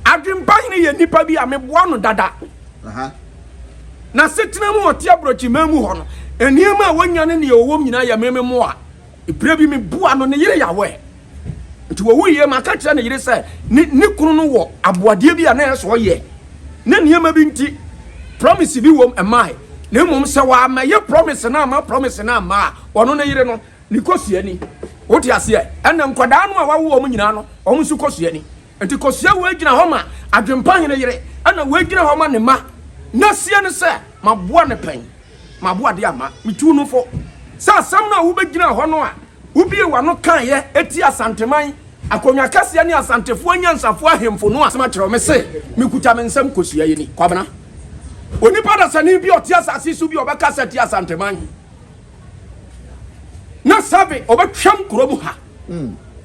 Adwenpa Hene ye nipa bi ameboa no dada. Na setina mu otia brochi mamu ho no. Eniema a wanyane ne owom nyina ya mememo a. Ebra bi me bua no ne yire yawe. Nti wo wuye maka kire ne yire se ne kunu no wo aboade bi a na yeso ye. Na niema bi nti promise bi wom emai. Na mum se wa ma ye promise na ma ono ne yire no ni kosuani. Woti ase e na nkwada no a wawo om nyina no om su kosuani. Nti kosia wo agina ho ma Adwenpa Hene yire na wo agina ho ma ne ma. Na sie ne se maboa ne pen. Maboa de ama mitu no fo. Sa sam na wo begina ho no a ubie wano kan ye eti asanteman akonwa kase ne asantefo anyansafo ahemfo no asema kire me se mikuta me nsam kosua ye ni kwabena onipa da sane bi oti asase su bi obeka seti asanteman na sabe obetwam kurom ha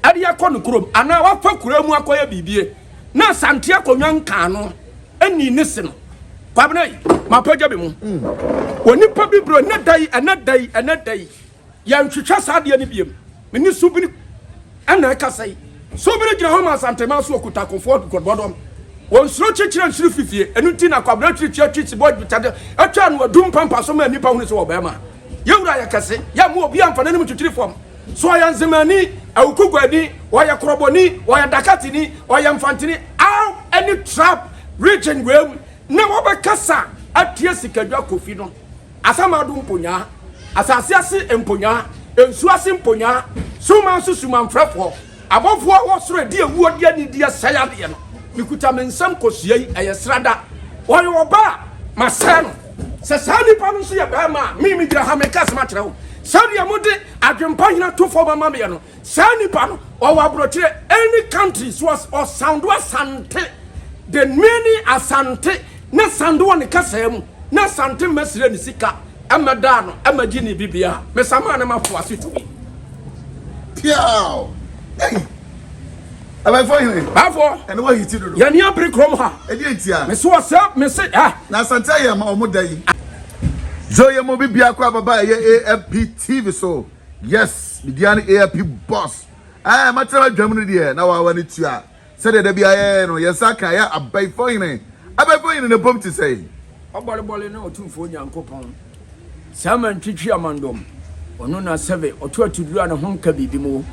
ade yakọ kurom ana wafa kurom akoya bibie na asante akonwa nkan no ani ne se no kwabena mapaja be mu onipa bibro na dai ya ntwetwa saade ne biem meni subini ana kasai sobiri gina homa santema so okuta comfort godbodom won suro chechire nsuru fifie enuti na kwabra twetwe boy bitade atwa no adum pampa so ma nipa hunu so obema yewura ya kase ya mu obi amfa nanim twetiri fom so ya nzemani awukugwani waya kroboni waya dakatini waya mfantini aw any trap region where na wobekasa atie sikadwa kofi no asama adum ponya asase ase emponya ensuase mponya suma susuma mfrefo abofo wo soro de ewu odi ani dia saya de no mikuta mensam kosua yi ayesrada woyo oba maseno se sani pa no so ye ba ma mi gira ha me kasma kire wo sani amode Adwenpa Hene to for mama me no sani pa no o wa brochire any countries was or sound asante the many asante na sando won kasam na sante mesire ni sika amada no amagi ni bibia me sama na mafo asetubi piao Abeyifo Hene bafo ene wa hiti dodo ya ni abri krom ha e di entia me so me se na santa ye ma omo dai zo ye mo bibia kwa baba ye AFP TV so yes bidian AFP boss matara dwam no de na wa wani tua se de bia ye no ye saka ya Abeyifo Hene ne bom ti say obole na otumfo nyankopon Saman twitwi amandom ono na seve oto atuduru na honka bibi mu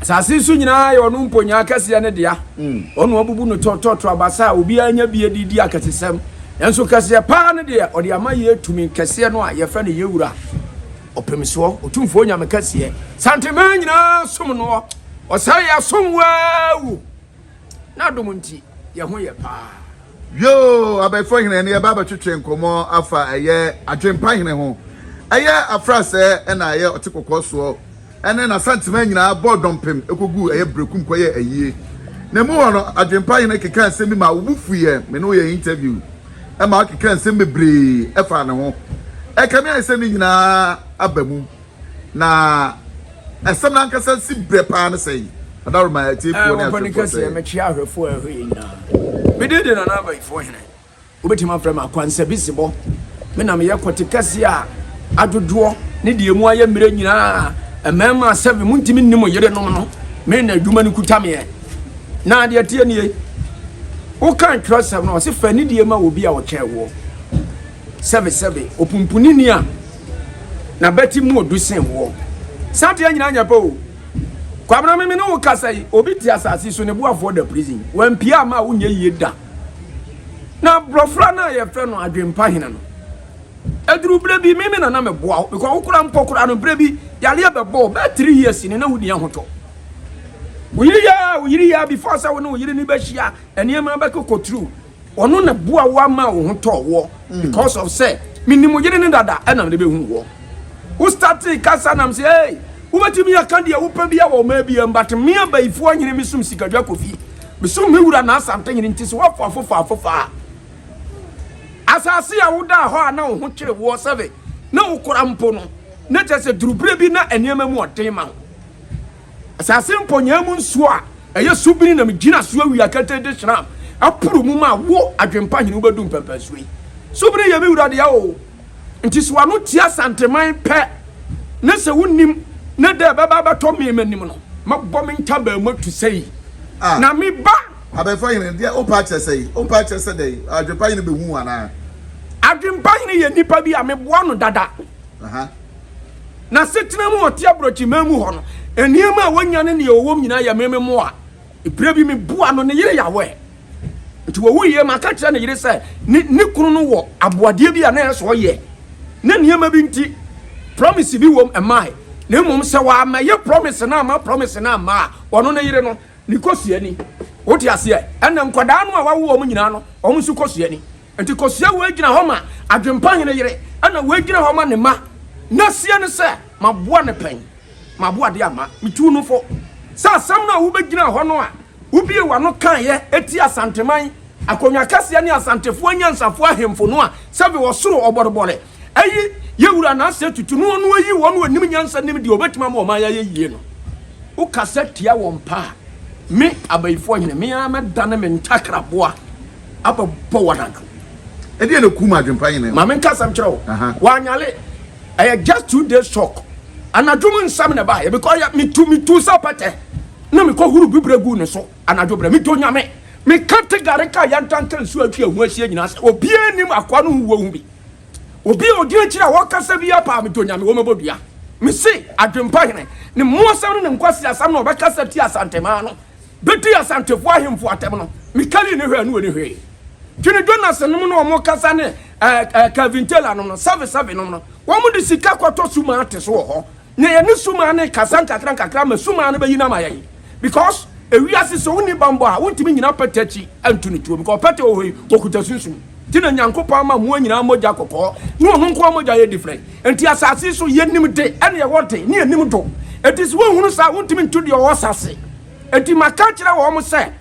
sase su nyina ye ono mponya akase ne dia ono obubu no tototo abasa obi anya bie didi akatesem enso kase pa ne dia odi amaye tumi kase no a ye fa ne yewura opemiso otumfo nya mekase santema nyina som no osai asom wawu na domunti ye ho ye pa yo Abeyifo Hene ne baba twetwe nkomo afa eye Adwenpa Hene ho eye afrase na eye otikokko so ene na santema nyina bodompem ekogu eye brekum koye ayie na mu hono Adwenpa Hene keka nsem ma wufuye me no ye interview e ma keka nsem bebre efa ne ho e kame nsem nyina abamu na esem na nkasa si brepa ne sei adaro ma tipu ne afo se me chia ahwefo ahwe nyina bidede na Abeyifo Hene obetima frama kwansa bisibo me na me yakote kase a adodo ne de emu aye mire nyina emema 7 muntimi nnim yere no no me na adwuma ne kutame na de tie nie o kan twasem no se fa ne de emu obi a wo kyewo 7 opumpuni ni a na beti mu odusen wo sate nyina anya pa o kwabna me no kasai obi ti asase so ne buafo da prison wampia ma wonye yie da na brofra na ye fe no Adwenpa Hene no eduru brebi me na me boa because ukura mpokura no brebi yale bebo be 3 years ni na wudi ahoto uyiri ya before sa wonu uyiri ni be hia ene ma be kokotru ono na boa wa ma wo hoto wo because of say minimo yiri ni dada na me be hu wo who started kasa na say hey ubetimi yakande wupa bia wo ma bia mbate me Abeyifo Hene misum sikadwa kofi misum mewura na asante Hene ntisi wo afofa asase ya woda ho na wo ho kire wo 7 na ukura mpo no na tese durubre bi na eniema mu odema asase mponya mu nso a eye subini na mgina so awi akate de shram apuru mu ma wo Adwenpa Hene ubedum pempasui subini ye mewura de ya o ntisi wano tia santeman pe na se wonim na de baba bato me manim no mabbo me ntaba mu tu sei na me ba Abeyifo Hene dia o pa chese dey Adwenpa Hene be hu ana Adwenpa Hene ye nipa bi a meboa no dada na setina mu ote abrochi mamu ho no eniema wonya ne owom nyina ya mememo a epre bi meboa no ne yire yawe nti wo wuye maka kire ne yire se ni kunu no wo aboade bi a na eso ye na niema bi nti promise bi wom emai na mum se wa ma ye promise na ma wono ne yire no ni kosiani woti ase ena nkoda no a wawo om nyina no om su kosiani nti kosia wo agina ho ma Adwenpa Hene yire ena wo agina ho ma ne ma na sie ne se maboa ne pen maboa de ama mitu no fo sa asam na wo begina ho no a wo bie wa no kan ye eti asanteman akonwa kase ne asantefo anyansafo ahemfo no a sebe wo soro oborbore ayi yewura na ase tutu no no ayi wo no anim nyansa nim de obetima ma o ma ya yie no wo kase tia wo mpa me Abeyifo Hene me amedane me ntakraboa ababo wadanko edi na kuma Adwenpa Hene ma me nkasam kire wo wanyale just 2 days shock anadwom nsam na ba because ya me tu sapete na me ko huru bibregu ne so anadwobra me to nyame me kategare ka yantanka nsu atwa hu ahie nyina obi anim akwa no hu hu bi obi odi akira wakasa bi apa me to nyame wo mebodua me se Adwenpa Hene ne moasam ne nkwasi asam na obekasa ti asantema no beti asantefo ahemfo atem no me kali ne hwe no ne hwe twene Jonas no no mo kasa ne Kavintela no 77 no wo mo de sika kwato suma ate so ho na ye ne suma ne kasa nkakra ma suma ne bayina ma yayi because ewiase so woni bambo a wontimi nyina patachi antu ne tuo because pata o hoi okuta sunsun tina nyankopɔ ma mo nyina moja kokɔ no no nko moja ye different enti asase so ye nim de ene ye wote ne nim do etis wo hunu sa wontimi ntu de o asase enti maka kire wo mo se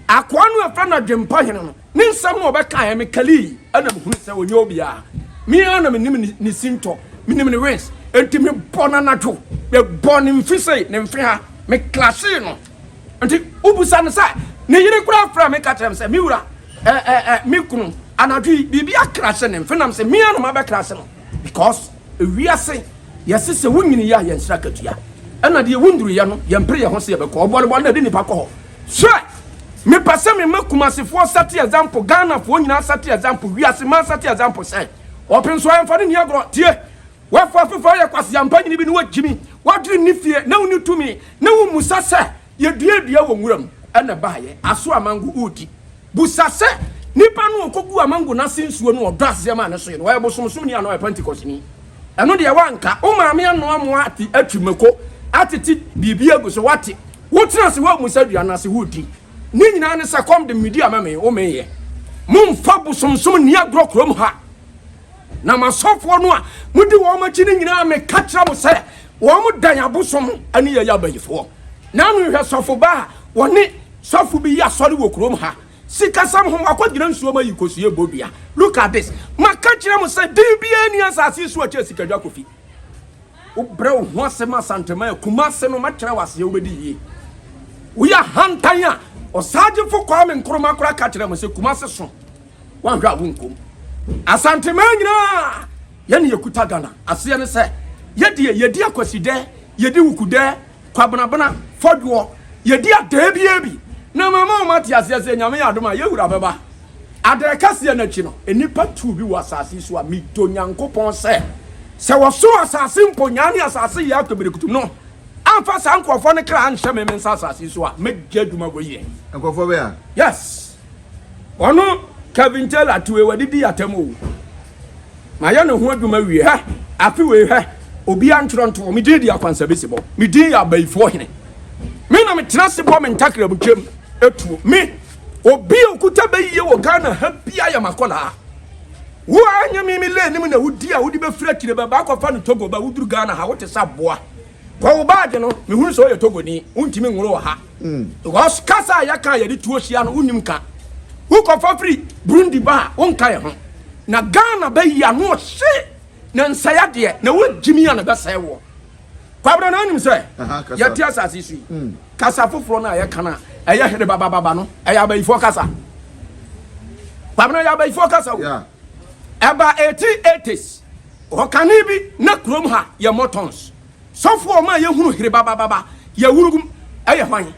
akwa no afra na Adwenpa Hene no ne nsam no obeka ya me kali ana mo hunu se onye obia mi ana me nim ni sinto me nim ni wins enti me bona na to be bon mfise ne mfe ha me classe no enti ubusa ne sa ne yire kura afra me ka trem se mi wura mi kunu anadwi bibi akrase ne mfe nam se mi ana ma be krase no because ewiase yesi se wunyini ya ye nsra katua ana de wunduru ya no ye mpre ye ho se ye be ko obole na de nipa ko ho so me pase me makumasefo sati example Ghana fo nyina sati example wiase ma sati example say open so am fane ni agro tie wa fa fa ye kwase ampa nyini bi ni wagimi wadri ni fie na uni tumi na wu musase ye dua wo nwuram ana ba ye aso amango udi busase nipa no kogu amango na sensuo no odo ase ma ne so ye wa ye bosomsom ni ano e Pentecost ni eno de wanka o ma me ano amo ati atwimeko atiti bibia go so wate wotina se wa musadua na se hudi ni nyina ne sakom de media meme o meye mumfa bosomsom ni agro krom ha na masofo no a mudi wo machi ni nyina me katra mo se wo mo dan abosom ani ye ya Abeyifo na no hwe sofo ba woni sofo bi ya sori wo krom ha sika sam ho akwagira nsuo ma yikosue bodua look at this makachira mo se dibia ni asase so acha sika dwa kofi o brɛ ho asɛm asantema kuma se no makyerɛ wase ye obedi yi wo ya hantanya osaje fo kwa me nkroma kora ka kyerɛ mo se kuma se so wan hwa wo nkom asantema nyina ye ne yakuta Ghana ase ne se yedi akwaside yedi wukude kwabenabena fodwo yedi adabia bi na mama o mati ase ase nyame yadoma ye wura beba adrekase na chi no enipa tu bi wasase so a mi to nyankopon se wo so asase mponyane asase ya akobirekutu no amfa sa nkofo ne kra anhye me asase so a megya duma goye nkofo be a yes ono Kavintela tuwe wadidi atemo ma ya no ho aduma wie ha afi we ha obi antronto mi di akwansa besibo mi di ya Abeyifo Hene me na me trase bo me ntakra butwem etuo me obi okuta bayiye wo Ghana ha bia ya makola wo anya mi le nim na wudi a wudi be fra kire ba akọfa no Togo ba wuduru Ghana ha wote saboa kwa wo baade no me hunu so ye Togo ni untimi nworo ha because kasa ya kan ye di tuo hia no unim ka wo kofa free Burundi ba wonka ye ho na Ghana bayiya no hye na nsaya de na wo jimi ya na be sai wo kwa bra na anim se ya ti asase su kasa foforo na ya kana eya hede baba no eya Abeyifo kasa kwa bra ya Abeyifo kasa yeah aba 80s okani bi na krom ha ye motons sofo ma ye hunu hire baba ye wurugum eye hwan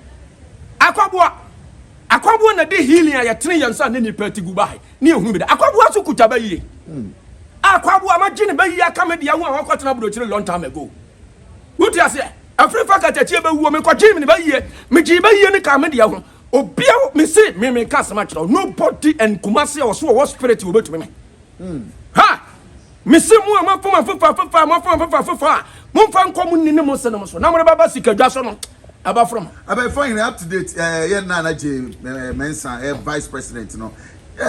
akwaboa Akwabu na de healing ya tene yansa ne nipa ti gubai ne ehunu bi da akwabu aso kuta ba yie akwabu amagye ne ba yie aka me de ho a wakotena brochire long time ago wuti ase afrifa ka tachi ba wuo me kwagye me ne ba yie me gye ba yie ne ka me de ho obia me se me ka sama kiro nobody and kumase oso wo spirit wo betumi me ha me se mu amafoma fafa mumfa nkomu ni ne mo se no so na mo baba sikadwa so no aba from Abeyifo Hene up to date na Mensa vice president no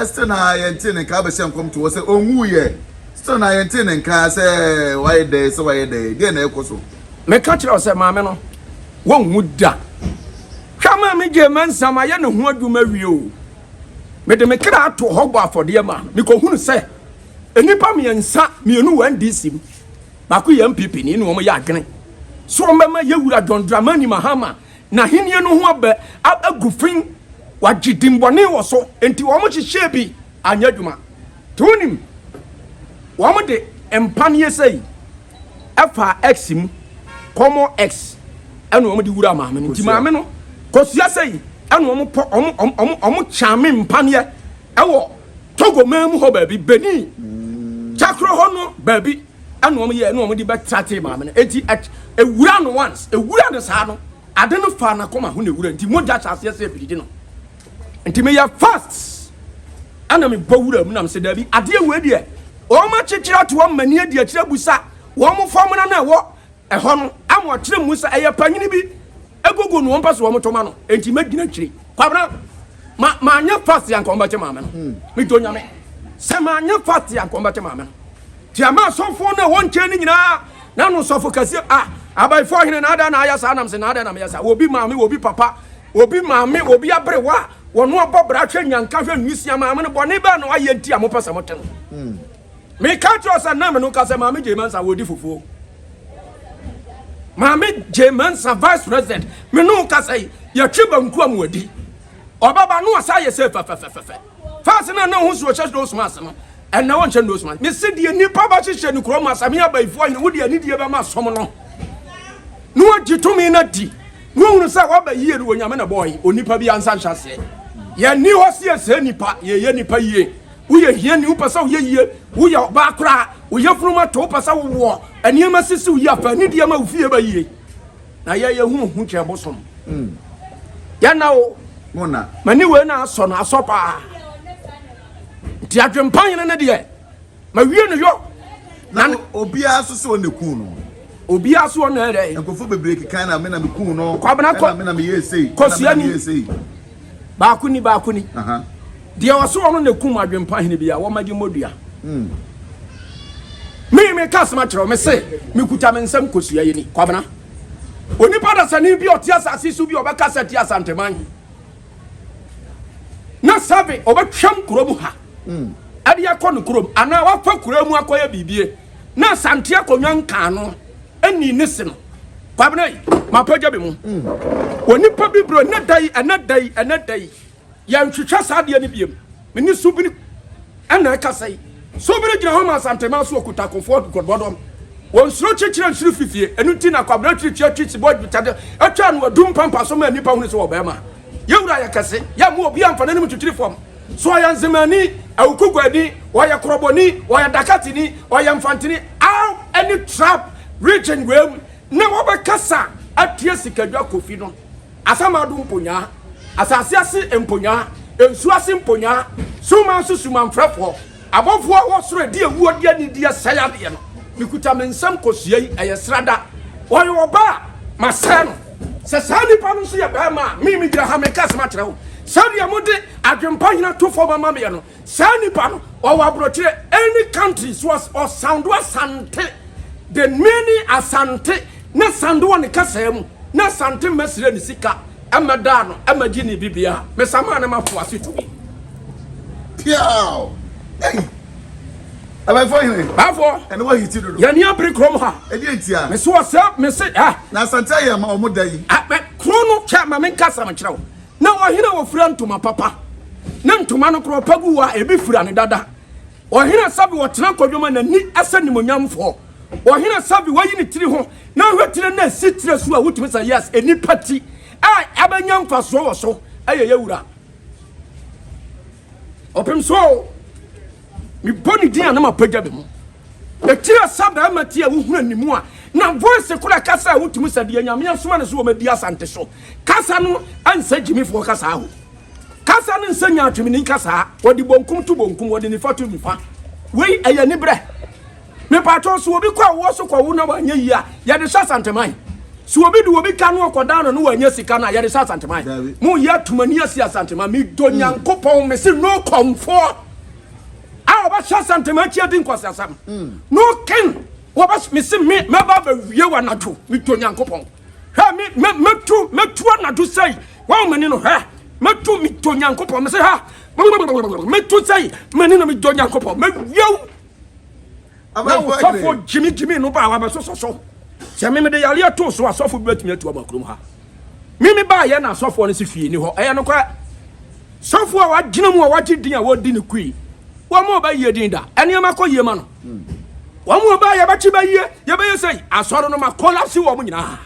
still na yentine ka be sem come to say onwu ye still na yentine ka say why there so why there dey na ekoso me ka kire o say maame no wonwu da hwama me je Mensa ma ye ne ho adwuma wie o me de me kra ato hogbo afode ma me ko hunu say enipa me nsa me enu wan DC ba ko ye MPP ni no mo ya adwene so mbema yewura John Dramani Mahama na henie no ho aba agufin wagidimbone wo so enti wo mo hihye bi anyadwuma tonim wo mo de empanie sei afa x mu komo x eno wo mo de wura maame no enti maame no kosua sei eno wo mo chame empanie ewo Togo memu ho baby beni chakro ho no baby eno wo mo ye eno wo mo de betrate maame no enti ewura no once ewura no sa no ade no fa na koma ho na ewura nti moja chase se bididi no nti me ya fast ana me bawura mu na me se da bi ade ewe de o ma chichira to o mani ade akira busa wo mo fom na wo eho no amo kire mu sa eye panyini bi egogo no won paso wo mo toma no nti magina kire kwabra ma anya fast ya nkomba che maame no me do nyame se ma anya fast ya nkomba che maame no ti ama sofo na won che ni nyina na no sofo kasi Abeyifo Hene na ada na ayasa anam se na ada na me yasa obi maame obi papa obi maame obi abrewa wono abobra hwe nyanka hwe nwisia maame no bone ba no aye nti amopasa moten me ka tro sa na me no ka se maame je Mensa wodi fufuo maame je Mensa vice president me no ka se ya tweba nku amwadi obaba no asa ye se fa fast na ho so che do so asema en na won che do so me se die nipa ba hye ni kro ma asame Abeyifo Hene wodi ani die ba ma som no no agitumi na di no hunu sa wa ba yie no nyame na boy onipa bi ansa nhase ye ni ho se se nipa ye nipa yie wo ye hie ni upasa wo ye yie wo ye ba kra wo ye fruma to upasa wo aniema sisi wo ye afa ni die ma wo fie ba yie na ye hu che bosom ya na o mona mani we na aso na asopa ti Adwenpa Hene na de ma wie no yo na obi aso ne ku no obi aso na ere enkofo bebre kikan na me na me ku no kwabena ko na me yesei kosiani ba kuni de waso ono na ku Adwenpa Hene bia wo magi modua me kasma kiro me se me kuta me nsam kosua ye ni kwabena oni pada sani bi oti asase su bi obeka sati asanteman na sabe obetwam kuromu ha ade yakọ kurom ana wafa kuromu akoya bibie na sante akonwa nka no eni ne se no kwabena mapaja be mu oni pa bibro na dai ya ntwetwa saade ne biem me ni subini ana kasai sobere gina ho ma sante ma so okuta konfo godbodom won suro chechire nsuru fifie enu ti na kwabena twitwi boy bitade atwa no adum pampa so ma nipa hunu so obema yewura ya kase ya mu obi amfa ne mu twitiri fom so ya nzemani awukugwadi waya kroboni waya dakatini waya mfantini aw any trap region wem na wobekasa atie sikadwa kofi no asama adu mponya asase ase mponya ensu ase mponya suma susuma mfrefo abofo wo soro de ewu odi ani dia saya de no mikuta mensam kosua yi ayesrada woyo oba masano se sani pa no so ye ba ma mi gira ha me kasma kire wo sani amode Adwenpa Hene to for mama me no sani pa no o wa brochire any countries was or sound asante the many asante na sando won kasa mu na sante mesire ni sika amada no amagi ni bibia me sama na mafo asetu bi piao Abeyifo Hene bafo ene wa hiti dodo ya ni abri krom ha e di entia me so me se na sante ya ma omo dai krono cha ma men kasa ma kire wo na ohina wo fura ntoma papa na ntoma no kro pagu wa ebi fura ne dada ohina sabi wo tena kodwoma na ni asanimonyamfo ohina sabi wayi ni tiri ho na hwetire na sitire so a wutumi sa yes eni pati abanyamfa so wo so ayeye wura Opem so me boni dia na mapagya be mu e tira saba matia wo hunu animu a na voice kula kasa a wutumi sade nyame asoma ne so wo madi asante so kasa no ansa gimifo kasa ho kasa no nsa nya atwemi ni kasa wodi bonkum to bonkum wodi ni fatu nifa wei aya ni bre me patro so obi kwa wo so kwa wo na wanya yi a ya de asante man so obi du obi ka no okoda no wanya sika na ya de asante man mu ya tumani asi asante man mi do nyankopon me se no comfort Oba asante man chia din kwasa asam no ken oba me se me ba wie wa nato mi do nyankopon ha me metu anado sai wa mani no ha metu mi do nyankopon me se ha metu sai mani no mi do nyankopon me wieu Sofo Jimmy no ba wa so se me de yale to so asofo bi atumi atu abakrom ha me ba ye na asofo no se fie ni ho eya no kwa sofo a wagina mu a wagidin a wodi ni kui wo mo ba ye din da ene ma ko ye ma no wo mo ba ye ba chi ba ye be sei asoro no ma collapse wo mo nyina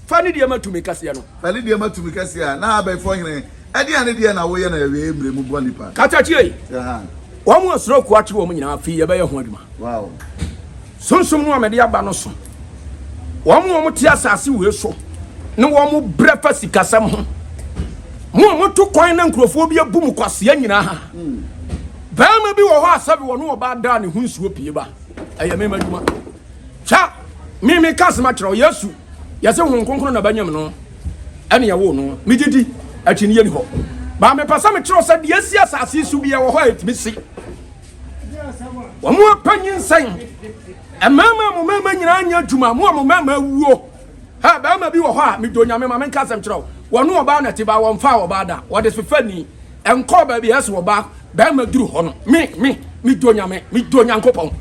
fa ni de ma tumi kase no fa ni de ma tumi kase na Abeyifo Hene ade ane de na wo ye na we emre mu boni pa kata chi wo mo soro ku achi wo mo nyina fi ye be ye ho aduma wow sonsum no amede aba no so wo mo ti asase we so ne wo mo brefa sikasam ho mo to kwan na nkrofo bi abu mu kwase nyina ha bama bi wo ho asabe wo no ba da ne hunsuo pie ba aya me maduma cha me kasma kiro yesu yase hon konkro na banyam no ene ya wo no migidi atini ye ni ho ba me pasa me kiro sa de asi asase su bi ye wo ho etimi si wo mo panyin san mama nyina anya djuma mo mama wuo ha bama bi wo ho a me do nyame ma me kasam kiro wo no ba na te ba wo mfa wo ba da wo de fefani enko ba bi yase wo ba bama duru ho no me do nyame me do nyankopon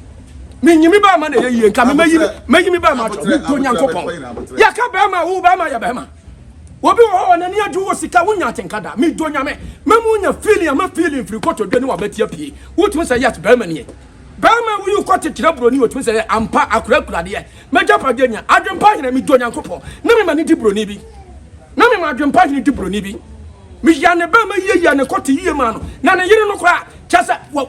me nyimi ba ma na ye nka me mayimi ba ma to me do nyankopon ya ka bama wo bama ya bama wo bi wo na ni adu wo sika wo nya tenkada me do nyame mamu nya feeling free koto de ni wa betia pie wo tumi say yes bama ni bama wo yu kote tira broni wo tumi say ampa akura de meja padenya Adwenpa Hene me do nyankopon na me ma ni di broni bi na me ma Adwenpa Hene di broni bi mi ya ne ba ma ye ya ne kote ye ma no na ne yire no kra chasa wo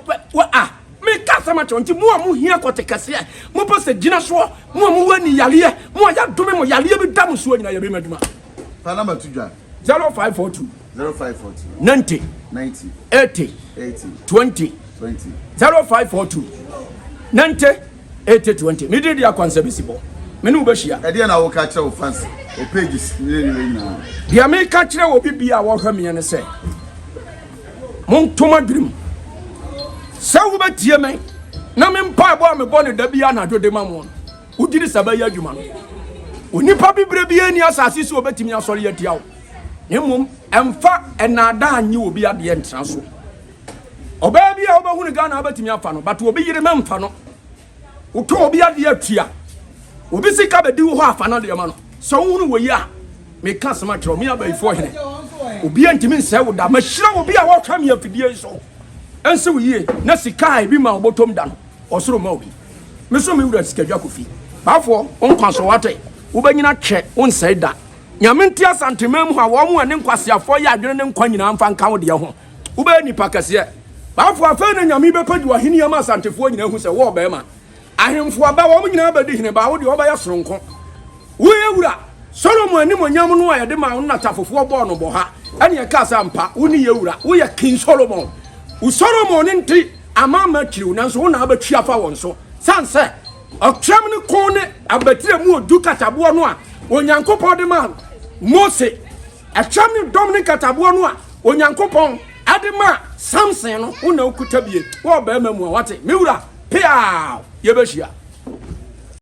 me kasa ma tonti mu hia kote kase mo pose gina so mo wani yale mo ya dome mo yale bi dam so nyina ye be maduma pa number 2 0542 90 80 20 0542 90 80 20 me dey dia kwansa bisibo me no be hia e dey na wo ka kire wo fans o pages ni na dia me ka kire wo bibia wo hwa me ne se mon toma drim sawu betie men na me mpa bo me bo ne da bia na dode mamon udiri sabaya adwuma no onipa bibre bia ni asase so obetimi asori yatia wo nemum emfa enada anyi obi ade entra so oba bia obahu ne Ghana obetimi afa no but obi yire memfa no uto obi ade atua obi sika bedi wo afa na de ma no so hunu wo yi a me ka sama kiro me Abeyifo Hene obi antimi nse wo da ma hira obi a wo twa me afidie so ense wo yi na sika bi ma obotom da no osoro ma obi me so me wura sika dwa kofi bafo onkwaso wate wo banyina twe onsai da nyame ntia santemam ha wo mu ne nkwasiafo ya adwene ne nkwa nyina mfa nka wo de ho wo ba nipa kase bafo afa na nyame be padi wa hene ya ma santefo nyina hu se wo ba ma ahemfo aba wo nyina ba di hene ba wo de wo ba ya soronko wo yewura Solomon ani monyam no ayede ma na tafofo bo no bo ha ene ye ka sa mpa wo ni yewura wo ye King Solomon wo Solomon nti amama kiriw nanso wo na abatwi afa won so sanse akwam ne kon ne abatire mu odu katabo no a onyankopon de ma Mose akwam ne dom ne katabo no a onyankopon ade ma Samson no wo na okuta bie wo ba ma mu wate mewura pia ye behia